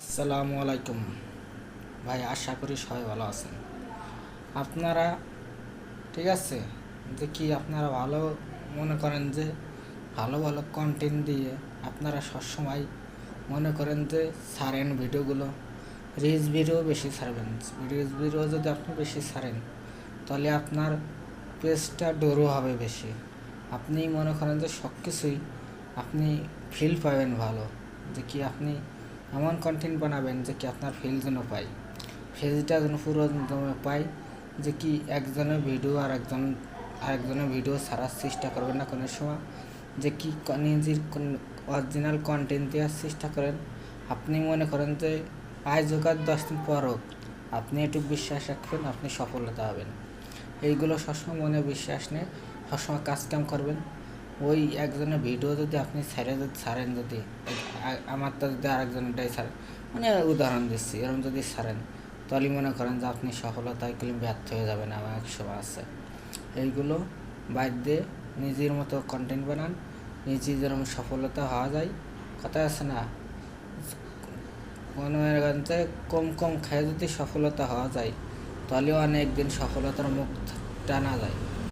আসসালামু আলাইকুম ভাই, আশা করি সবাই ভালো আছেন। আপনারা ঠিক আছে, যে কি আপনারা ভালো মনে করেন যে ভালো ভালো কন্টেন্ট দিয়ে আপনারা সবসময় মনে করেন যে ছাড়েন ভিডিওগুলো, রিলস ভিডিও বেশি ছাড়বেন। রিলস ভিডিও যদি আপনি বেশি ছাড়েন তাহলে আপনার পেজটা ডোরও হবে বেশি। আপনি মনে করেন যে সব কিছুই আপনি ফিল পাবেন ভালো, যে কি আপনি এমন কন্টেন্ট বানাবেন যে কি আপনার ফিল যেন পাই, ফেজটা যেন পুরো পাই, যে কি একজনের ভিডিও আরেকজনের ভিডিও ছাড়ার চেষ্টা করবেন না কোনো সময়, যে কি নিজের অরিজিনাল কন্টেন্ট দেওয়ার চেষ্টা করেন। আপনি মনে করেন যে আজ হোক আর 10 দিন পর হোক, আপনি একটু বিশ্বাস রাখবেন, আপনি সফলতা হবেন। এইগুলো সবসময় মনে বিশ্বাস নেই, সবসময় কাজকাম করবেন। ওই একজনের ভিডিও যদি আপনি ছাড়েন, যদি আমারটা যদি আরেকজনেরটাই ছাড়েন, মানে উদাহরণ দিচ্ছি, এরকম যদি ছাড়েন তাহলে মনে করেন যে আপনি সফলতায় ব্যর্থ হয়ে যাবেন। আমার এক সময় আছে। এইগুলো বাদ দিয়ে নিজের মতো কন্টেন্ট বানান, নিজে যেরকম সফলতা হওয়া যায়। কথা আছে না, মনে করেন যে কম কম খায় যদি সফলতা হওয়া যায় তাহলেও অনেক দিন সফলতার মুখ টানা যায়।